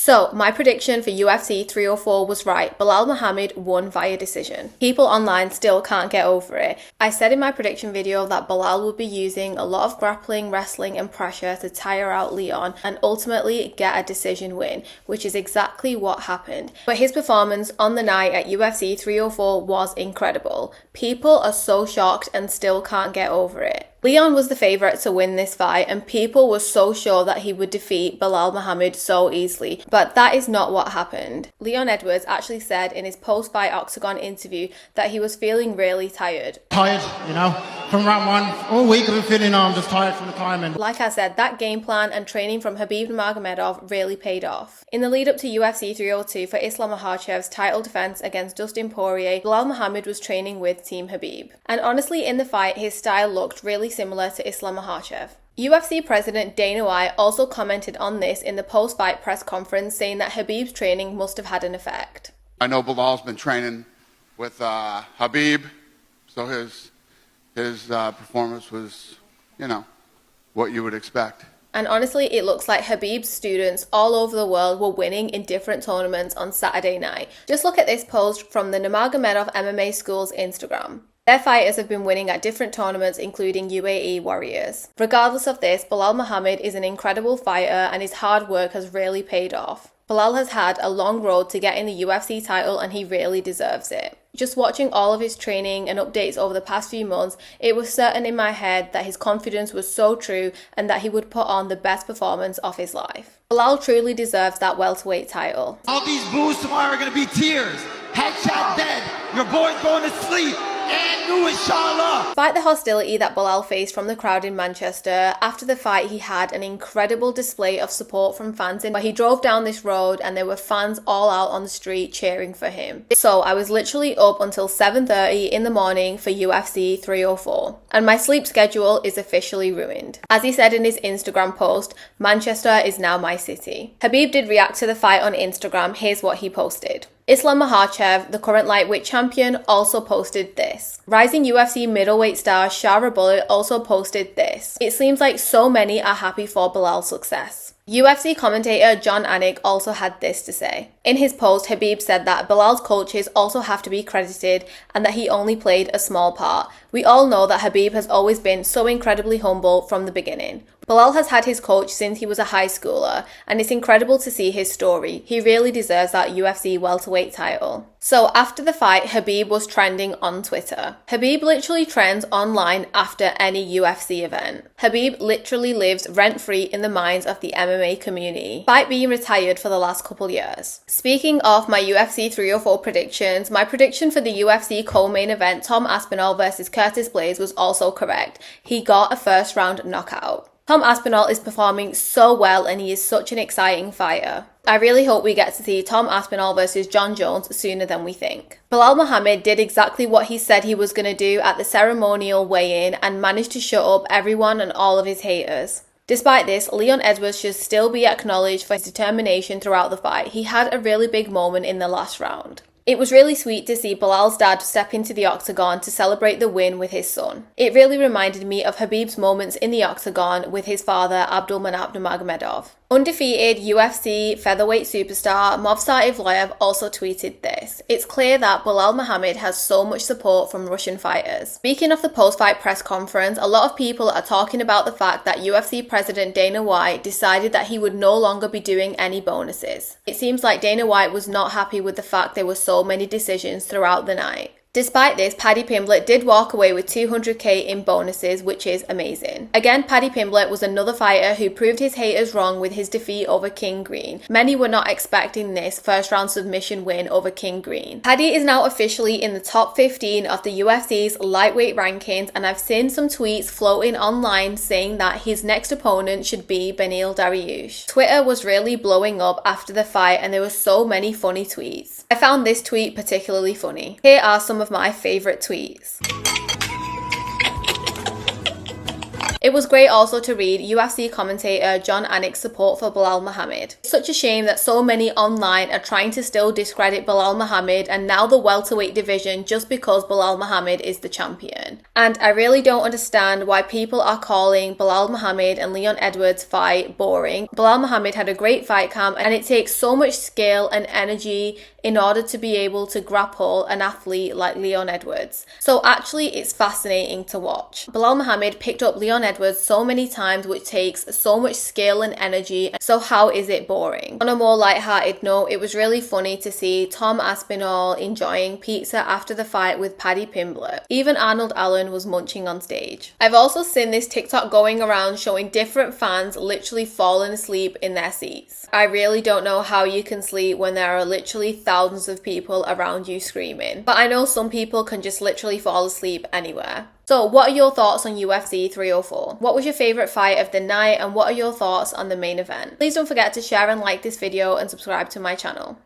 So, my prediction for UFC 304 was right. Belal Muhammad won via decision. People online still can't get over it. I said in my prediction video that Belal would be using a lot of grappling, wrestling and pressure to tire out Leon and ultimately get a decision win, which is exactly what happened. But his performance on the night at UFC 304 was incredible. People are so shocked and still can't get over it. Leon was the favourite to win this fight and people were so sure that he would defeat Belal Muhammad so easily, but that is not what happened. Leon Edwards actually said in his post-fight Octagon interview that he was feeling really tired. Tired, you know, from round one. All week I've been feeling, I'm just tired from the climbing. Like I said, that game plan and training from Khabib Nurmagomedov really paid off. In the lead up to UFC 302 for Islam Makhachev's title defense against Dustin Poirier, Belal Muhammad was training with Team Khabib. And honestly, in the fight, his style looked really similar to Islam Makhachev. UFC President Dana White also commented on this in the post-fight press conference, saying that Khabib's training must have had an effect. I know Belal's been training with Khabib, so his performance was, you know, what you would expect. And honestly, it looks like Khabib's students all over the world were winning in different tournaments on Saturday night. Just look at this post from the Nurmagomedov MMA School's Instagram. Their fighters have been winning at different tournaments, including UAE Warriors. Regardless of this, Belal Muhammad is an incredible fighter and his hard work has really paid off. Belal has had a long road to getting the UFC title and he really deserves it. Just watching all of his training and updates over the past few months, it was certain in my head that his confidence was so true and that he would put on the best performance of his life. Belal truly deserves that welterweight title. All these boos tomorrow are going to be tears. Headshot dead. Your boy's going to sleep. And new inshallah. Despite the hostility that Belal faced from the crowd in Manchester, after the fight he had an incredible display of support from fans where he drove down this road and there were fans all out on the street cheering for him. So I was literally up until 7:30 in the morning for UFC 304 and my sleep schedule is officially ruined. As he said in his Instagram post, Manchester is now my city. Khabib did react to the fight on Instagram. Here's what he posted. Islam Makhachev, the current lightweight champion, also posted this. Rising UFC middleweight star Shara Bullet also posted this. It seems like so many are happy for Belal's success. UFC commentator John Anik also had this to say. In his post, Khabib said that Belal's coaches also have to be credited and that he only played a small part. We all know that Khabib has always been so incredibly humble from the beginning. Belal has had his coach since he was a high schooler, and it's incredible to see his story. He really deserves that UFC welterweight title. So after the fight, Khabib was trending on Twitter. Khabib literally trends online after any UFC event. Khabib literally lives rent-free in the minds of the MMA community, despite being retired for the last couple years. Speaking of my UFC 304 predictions, my prediction for the UFC co-main event Tom Aspinall vs Curtis Blaydes was also correct. He got a first round knockout. Tom Aspinall is performing so well and he is such an exciting fighter. I really hope we get to see Tom Aspinall versus John Jones sooner than we think. Belal Muhammad did exactly what he said he was going to do at the ceremonial weigh-in and managed to shut up everyone and all of his haters. Despite this, Leon Edwards should still be acknowledged for his determination throughout the fight. He had a really big moment in the last round. It was really sweet to see Belal's dad step into the octagon to celebrate the win with his son. It really reminded me of Khabib's moments in the octagon with his father Abdulmanap Nurmagomedov. Undefeated UFC featherweight superstar Movsar Evloev also tweeted this. It's clear that Belal Muhammad has so much support from Russian fighters. Speaking of the post-fight press conference, a lot of people are talking about the fact that UFC President Dana White decided that he would no longer be doing any bonuses. It seems like Dana White was not happy with the fact there were so many decisions throughout the night. Despite this, Paddy Pimblett did walk away with $200K in bonuses, which is amazing. Again, Paddy Pimblett was another fighter who proved his haters wrong with his defeat over King Green. Many were not expecting this first round submission win over King Green. Paddy is now officially in the top 15 of the UFC's lightweight rankings, and I've seen some tweets floating online saying that his next opponent should be Beneil Dariush. Twitter was really blowing up after the fight and there were so many funny tweets. I found this tweet particularly funny. Here are some of my favorite tweets. It was great also to read UFC commentator John Anik's support for Belal Muhammad. It's such a shame that so many online are trying to still discredit Belal Muhammad and now the welterweight division just because Belal Muhammad is the champion. And I really don't understand why people are calling Belal Muhammad and Leon Edwards' fight boring. Belal Muhammad had a great fight camp, and it takes so much skill and energy in order to be able to grapple an athlete like Leon Edwards. So actually it's fascinating to watch. Belal Muhammad picked up Leon Edwards so many times, which takes so much skill and energy. So how is it boring? On a more light-hearted note, it was really funny to see Tom Aspinall enjoying pizza after the fight with Paddy Pimblett. Even Arnold Allen was munching on stage. I've also seen this TikTok going around showing different fans literally falling asleep in their seats. I really don't know how you can sleep when there are literally thousands of people around you screaming. But I know some people can just literally fall asleep anywhere. So what are your thoughts on UFC 304? What was your favourite fight of the night, and what are your thoughts on the main event? Please don't forget to share and like this video and subscribe to my channel.